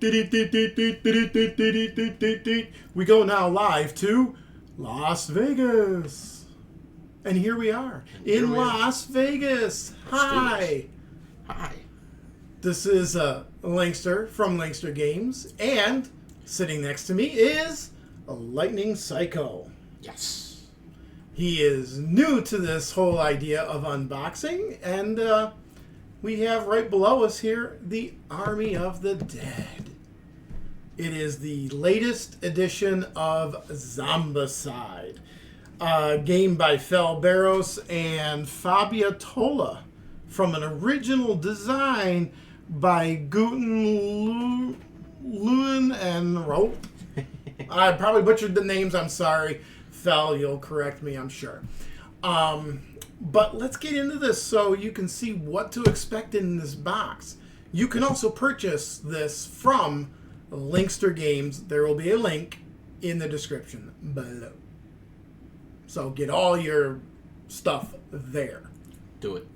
We go now live to Las Vegas. And here we are in Las Vegas. Hi. Hi. This is LingSter from LingSter Games. And sitting next to me is a Lightning Psycho. Yes. He is new to this whole idea of unboxing. And we have right below us here the Army of the Dead. It is the latest edition of Zombicide, a game by Fel Barros and Fabia Tola from an original design by Guten Lewin and Rope. I probably butchered the names. I'm sorry. Fel, you'll correct me, I'm sure. But let's get into this so you can see what to expect in this box. You can also purchase this from LingSter Games. There will be a link in the description below. So get all your stuff there. Do it.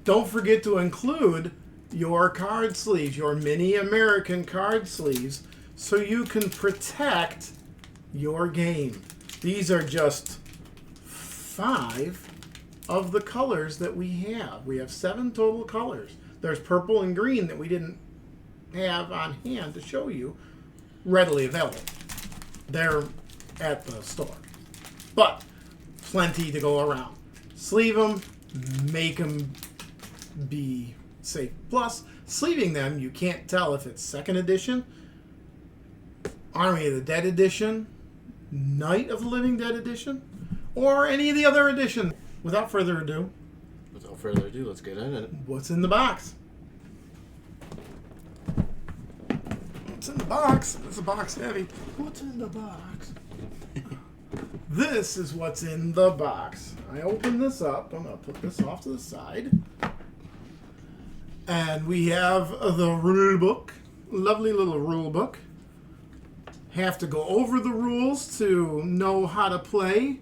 Don't forget to include your card sleeves, your mini American card sleeves, so you can protect your game. These are just 5 of the colors that we have. We have 7 total colors. There's purple and green that we didn't have on hand to show you, readily available. They're at the store. But plenty to go around. Sleeve them, make them be safe. Plus, sleeving them, you can't tell if it's 2nd edition, Army of the Dead edition, Night of the Living Dead edition, or any of the other editions. Without further ado, Let's get in it. what's in the box? What's in the box? Is the box heavy? What's in the box? This is what's in the box. I open this up. I'm going to put this off to the side. And we have the rule book. Lovely little rule book. Have to go over the rules to know how to play.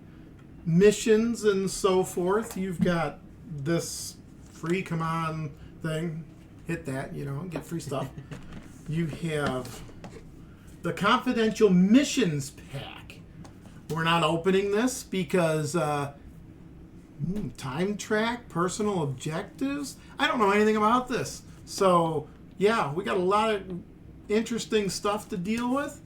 Missions and so forth. You've got this free command thing. Hit that, get free stuff. You have the confidential missions pack. We're not opening this because time track, personal objectives. I don't know anything about this. So, yeah, we got a lot of interesting stuff to deal with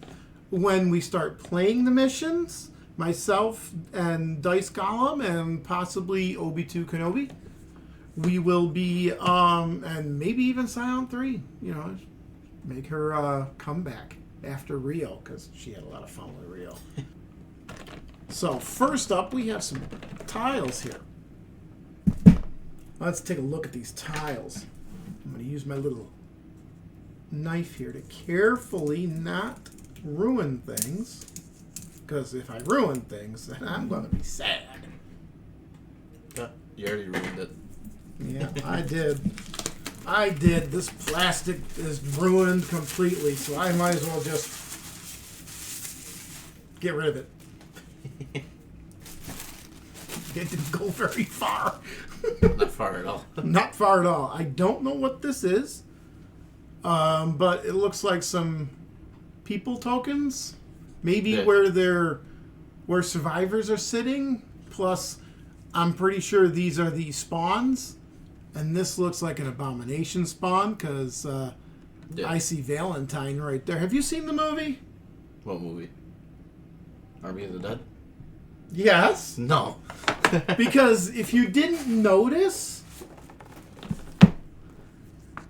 when we start playing the missions. Myself and Dice Golem and possibly Obi-2 Kenobi. We will be, and maybe even Scion 3, make her come back after Rio, because she had a lot of fun with Rio. So first up, we have some tiles here. Let's take a look at these tiles. I'm going to use my little knife here to carefully not ruin things, because if I ruin things, then I'm going to be sad. You already ruined it. Yeah, I did. This plastic is ruined completely, so I might as well just get rid of it. It didn't go very far. Not far at all. Not far at all. I don't know what this is, but it looks like some people tokens. Maybe where survivors are sitting. Plus, I'm pretty sure these are the spawns. And this looks like an abomination spawn because I see Valentine right there. Have you seen the movie? What movie? Army of the Dead? Yes. No. Because if you didn't notice,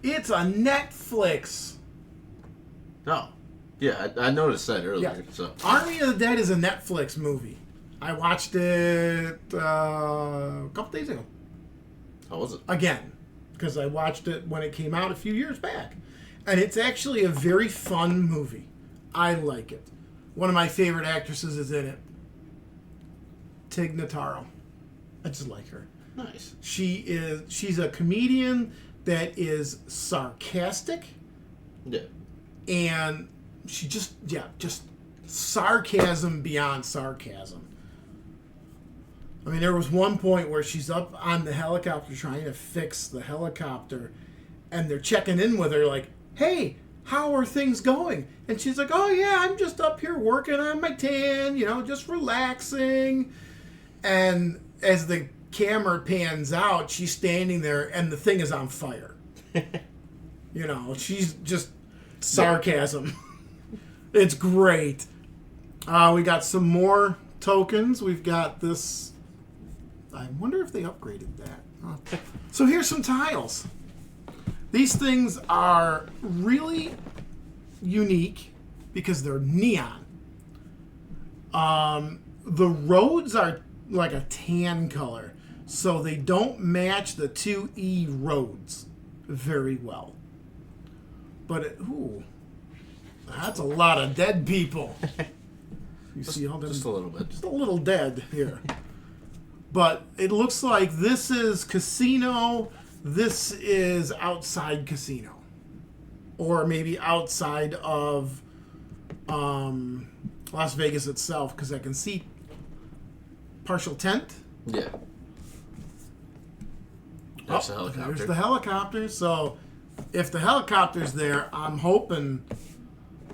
it's a Netflix. No. Yeah, I noticed that earlier. Yeah. So. Army of the Dead is a Netflix movie. I watched it a couple days ago. How was it? Again, because I watched it when it came out a few years back. And it's actually a very fun movie. I like it. One of my favorite actresses is in it. Tig Notaro. I just like her. Nice. She's a comedian that is sarcastic. Yeah. And she just sarcasm beyond sarcasm. I mean, there was one point where she's up on the helicopter trying to fix the helicopter, and they're checking in with her like, hey, how are things going? And she's like, oh, yeah, I'm just up here working on my tan, just relaxing. And as the camera pans out, she's standing there and the thing is on fire. She's just sarcasm. It's great. We got some more tokens. We've got this. I wonder if they upgraded that. So here's some tiles. These things are really unique because they're neon. The roads are like a tan color, so they don't match the 2E roads very well. But that's a lot of dead people. You see all them, just a little bit. Just a little dead here. But it looks like this is casino, this is outside casino. Or maybe outside of Las Vegas itself, because I can see partial tent. Yeah. There's the helicopter. There's the helicopter. So if the helicopter's there, I'm hoping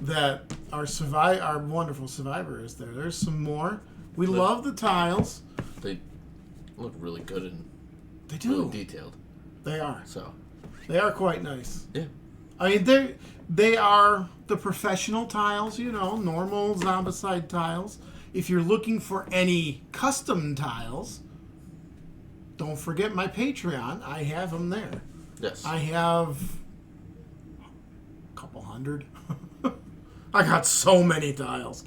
that our wonderful survivor is there. There's some more. We love the tiles. They look really good and they do. Really detailed. They are. So they are quite nice. Yeah. I mean, they are the professional tiles, normal Zombicide tiles. If you're looking for any custom tiles, don't forget my Patreon. I have them there. Yes. I have a couple hundred. I got so many tiles.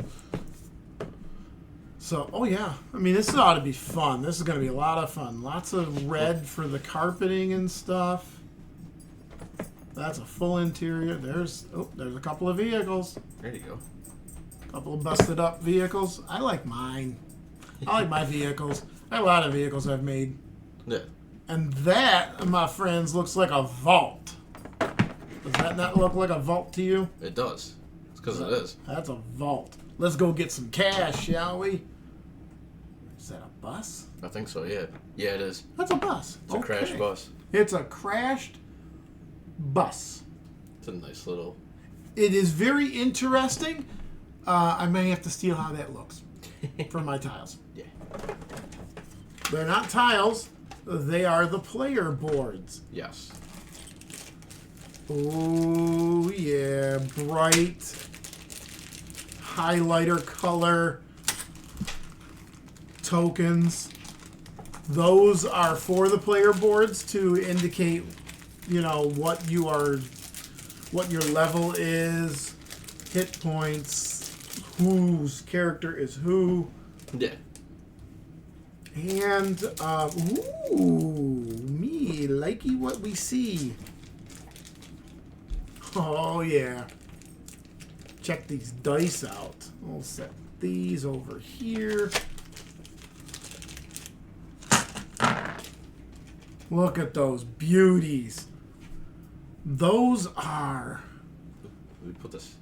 So, oh yeah. I mean, this ought to be fun. This is going to be a lot of fun. Lots of red for the carpeting and stuff. That's a full interior. There's a couple of vehicles. There you go. A couple of busted up vehicles. I like mine. I like my vehicles. I have a lot of vehicles I've made. Yeah. And that, my friends, looks like a vault. Does that not look like a vault to you? It does. It's because it is. That's a vault. Let's go get some cash, shall we? Is that a bus? I think so, yeah. Yeah, it is. That's a bus. It's a crashed bus. It's a crashed bus. It's a nice little... It is very interesting. I may have to steal how that looks for my tiles. Yeah. They're not tiles. They are the player boards. Yes. Oh, yeah. Bright highlighter color tokens. Those are for the player boards to indicate, what your level is, hit points, whose character is who. Yeah. And, me likey what we see. Oh, yeah. Check these dice out. We'll set these over here. Look at those beauties. Those are... Let me put this...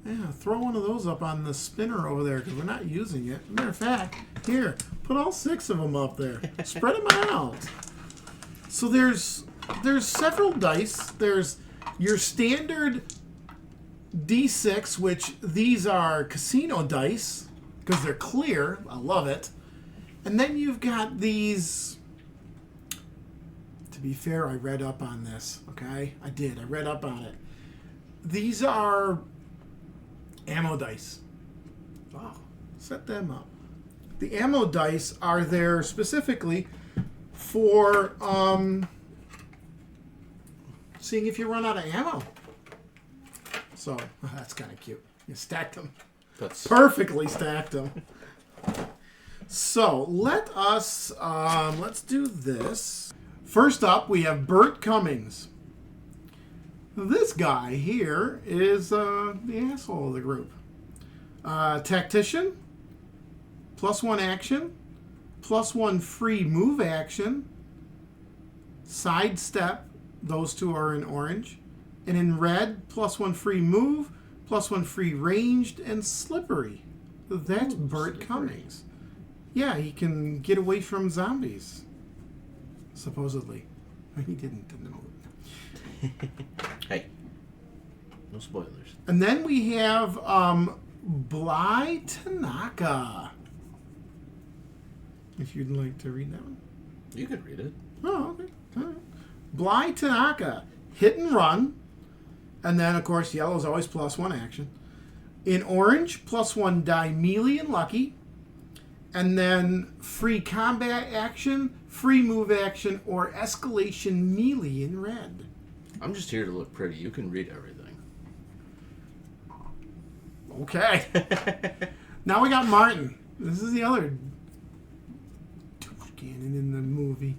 Yeah, throw one of those up on the spinner over there because we're not using it. Matter of fact, here, put all 6 of them up there. Spread them out. So there's several dice. There's your standard D6, which these are casino dice because they're clear. I love it. And then you've got these... To be fair, I read up on this, okay? I did. I read up on it. These are ammo dice. Wow. Set them up. The ammo dice are there specifically for seeing if you run out of ammo. So, that's kind of cute. You stacked them. That's Perfectly stacked them. So, let's do this. First up, we have Bert Cummings. This guy here is the asshole of the group. Tactician, +1 action, +1 free move action, sidestep, those two are in orange, and in red, +1 free move, +1 free ranged, and slippery. That's Bert slippery. Cummings. Yeah, he can get away from zombies. Supposedly. He didn't in the movie. Hey. No spoilers. And then we have Bly Tanaka. If you'd like to read that one. You could read it. Oh, okay. All right. Bly Tanaka, hit and run. And then, of course, yellow is always +1 action. In orange, +1 die melee and lucky. And then free combat action, free move action, or escalation melee in red. I'm just here to look pretty. You can read everything. Okay. Now we got Martin. This is the other cannon in the movie.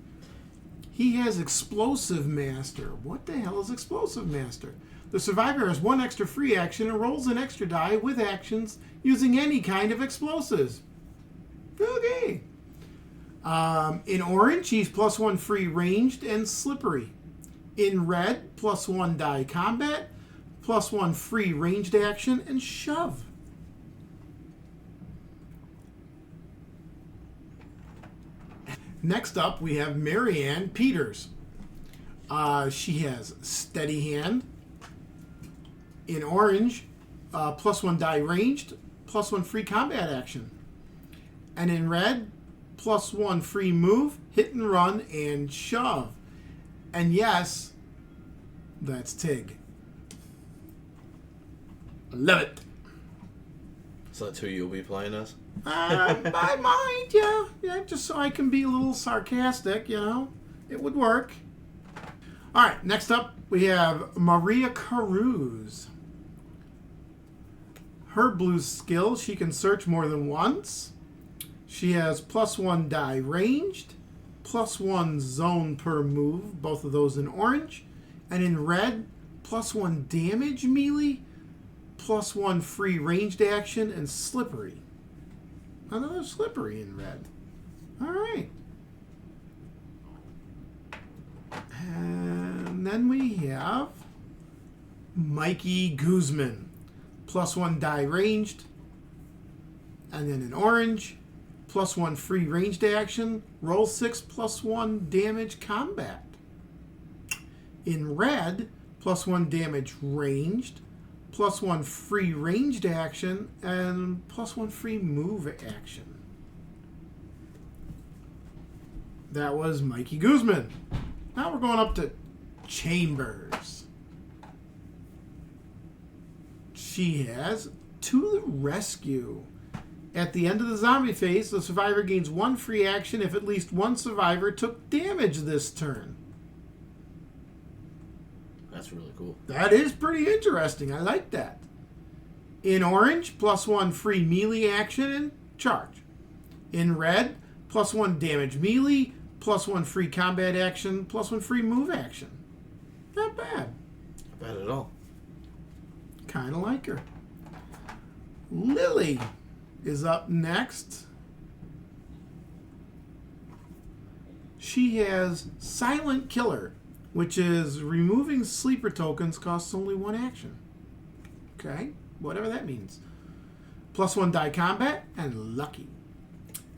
He has Explosive Master. What the hell is Explosive Master? The survivor has 1 extra free action and rolls an extra die with actions using any kind of explosives. Okay. In orange, he's +1 free ranged and slippery. In red, +1 die combat, +1 free ranged action, and shove. Next up, we have Marianne Peters. She has Steady Hand. In orange, +1 die ranged, +1 free combat action. And in red, +1 free move, hit and run, and shove. And yes, that's Tig. I love it. So that's who you'll be playing as? I might, yeah. Yeah, just so I can be a little sarcastic, you know. It would work. All right, next up, we have Maria Caruz. Her blue skill, she can search more than once. She has +1 die ranged, +1 zone per move, both of those in orange. And in red, +1 damage melee, +1 free ranged action, and slippery. Another slippery in red. All right. And then we have Mikey Guzman. +1 die ranged. And then in orange, +1 free ranged action. Roll 6 +1 damage combat. In red, +1 damage ranged. +1 free ranged action. And +1 free move action. That was Mikey Guzman. Now we're going up to Chambers. She has To the Rescue. At the end of the zombie phase, the survivor gains 1 free action if at least 1 survivor took damage this turn. That's really cool. That is pretty interesting. I like that. In orange, +1 free melee action and charge. In red, +1 damage melee, +1 free combat action, +1 free move action. Not bad. Not bad at all. Kind of like her. Lily is up next. She has Silent Killer, which is removing sleeper tokens costs only 1 action. Okay, whatever that means. +1 die combat and lucky.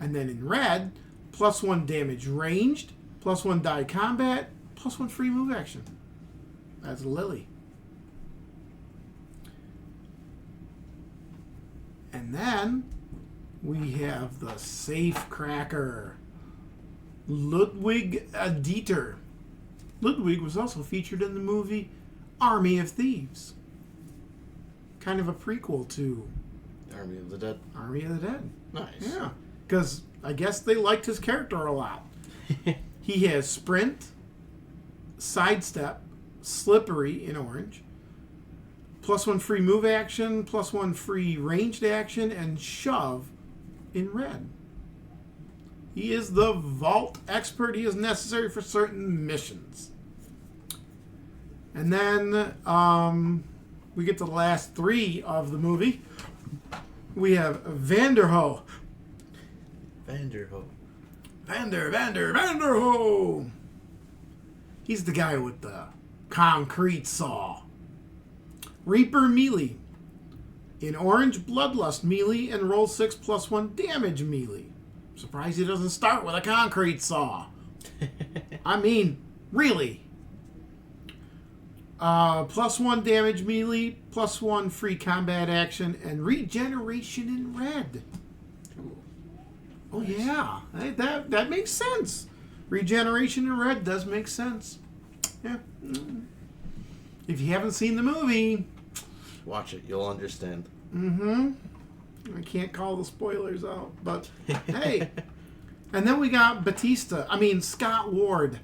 And then in red, +1 damage ranged, +1 die combat, +1 free move action. That's Lily. And then we have the safe cracker, Ludwig Dieter. Ludwig was also featured in the movie Army of Thieves. Kind of a prequel to Army of the Dead. Army of the Dead. Nice. Yeah, because I guess they liked his character a lot. He has sprint, sidestep, slippery in orange, +1 free move action, +1 free ranged action, and shove in red. He is the vault expert. He is necessary for certain missions. And then we get to the last 3 of the movie. We have Vanderho. Vanderho. Vanderho. He's the guy with the concrete saw. Reaper melee. In orange, Bloodlust melee and roll 6 +1 damage melee. I'm surprised he doesn't start with a concrete saw. I mean, really. +1 damage melee, +1 free combat action, and regeneration in red. Ooh. Oh, yeah. Hey, that makes sense. Regeneration in red does make sense. Yeah. If you haven't seen the movie... Watch it. You'll understand. Mm-hmm. I can't call the spoilers out, but hey. And then we got Scott Ward.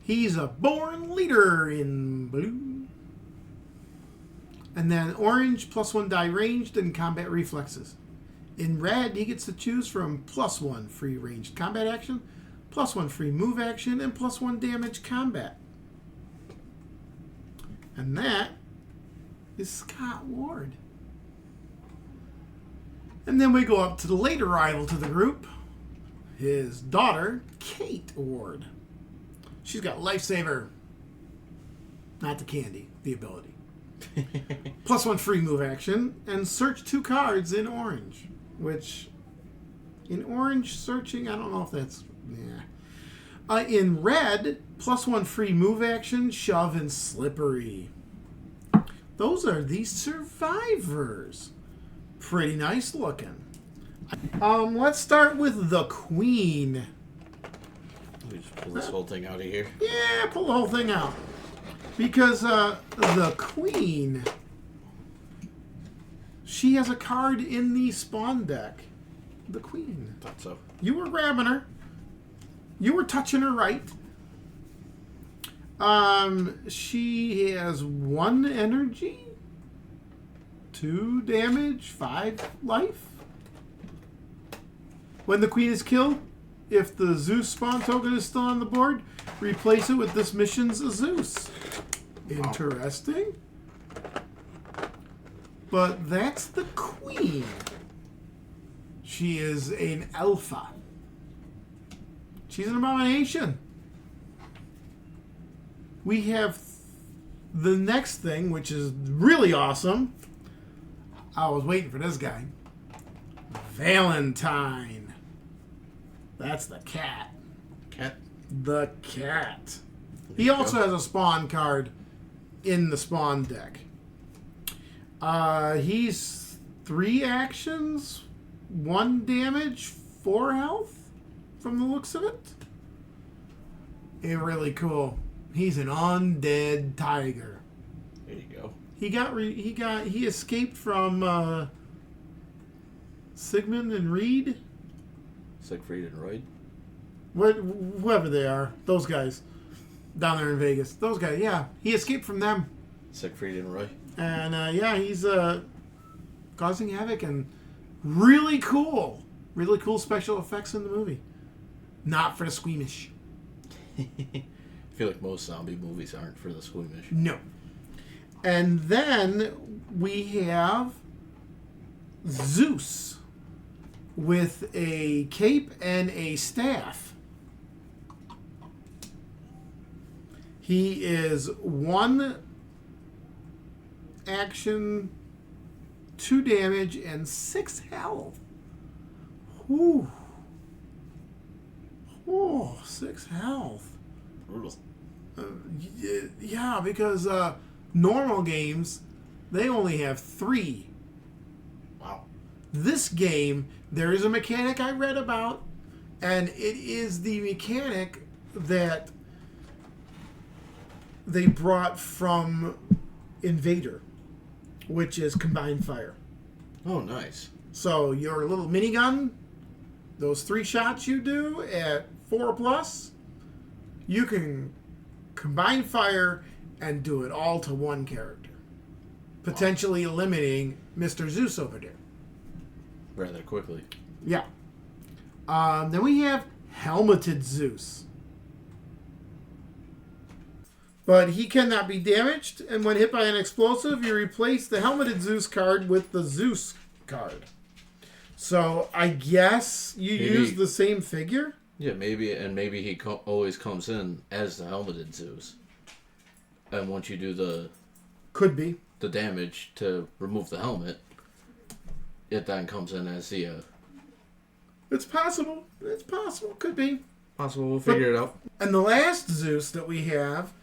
He's a born leader in blue. And then orange, +1 die ranged and combat reflexes. In red, he gets to choose from +1 free ranged combat action, +1 free move action, and +1 damage combat. And that is Scott Ward. And then we go up to the late arrival to the group, his daughter, Kate Ward. She's got Lifesaver. Not the candy, the ability. +1 free move action, and search 2 cards in orange. Which, in orange searching, I don't know if that's... Yeah. In red, +1 free move action, shove, and slippery. Those are the survivors. Pretty nice looking. Let's start with the Queen. Let me just pull this whole thing out of here. Yeah, pull the whole thing out. Because the Queen, she has a card in the spawn deck. The Queen. Thought so. You were grabbing her. You were touching her right. She has 1 energy, 2 damage, 5 life. When the Queen is killed, if the Zeus spawn token is still on the board, replace it with this mission's Zeus. Interesting. But that's the Queen. She is an alpha. She's an abomination. We have the next thing, which is really awesome. I was waiting for this guy. Valentine. That's the cat. Cat? The cat. He also has a spawn card in the spawn deck. He's 3 actions, 1 damage, 4 health, from the looks of it. Really cool. He's an undead tiger. There you go. He escaped from Sigmund and Reed. Siegfried and Roy. Whoever they are, those guys down there in Vegas. Those guys, yeah. He escaped from them. Siegfried and Roy. And yeah, he's causing havoc and really cool special effects in the movie. Not for the squeamish. I feel like most zombie movies aren't for the squeamish. No. And then we have Zeus with a cape and a staff. He is 1 action, 2 damage, and 6 health. Whew. Oh, 6 health. Brutal. Yeah, because normal games, they only have 3. Wow. This game, there is a mechanic I read about, and it is the mechanic that they brought from Invader, which is combined fire. Oh, nice. So your little minigun, those 3 shots you do at 4+, you can combine fire and do it all to 1 character, potentially eliminating Mr. Zeus over there. Rather quickly. Yeah. Then we have Helmeted Zeus. But he cannot be damaged, and when hit by an explosive, you replace the Helmeted Zeus card with the Zeus card. So I guess you use the same figure? Yeah, maybe he always comes in as the Helmeted Zeus. And once you do the damage to remove the helmet, it then comes in as the... It's possible. It's possible. Could be. Possible. We'll figure it out. And the last Zeus that we have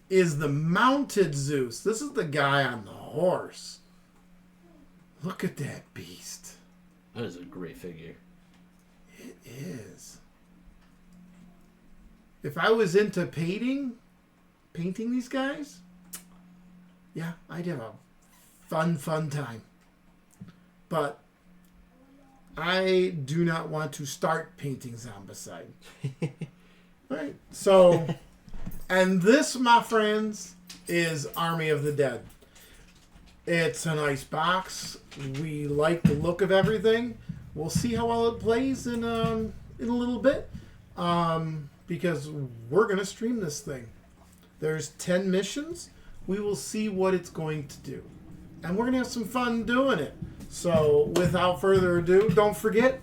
is the mounted Zeus. This is the guy on the horse. Look at that beast. That is a great figure. It is. If I was into painting these guys, yeah, I'd have a fun time. But I do not want to start painting Zombicide. Right? So, and this, my friends, is Army of the Dead. It's a nice box. We like the look of everything. We'll see how well it plays in a little bit, because we're going to stream this thing. There's 10 missions. We will see what it's going to do. And we're going to have some fun doing it. So, without further ado, don't forget,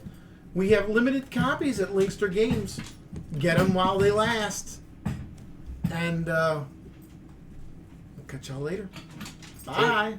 we have limited copies at LingSter Games. Get them while they last. And we'll catch y'all later. Bye.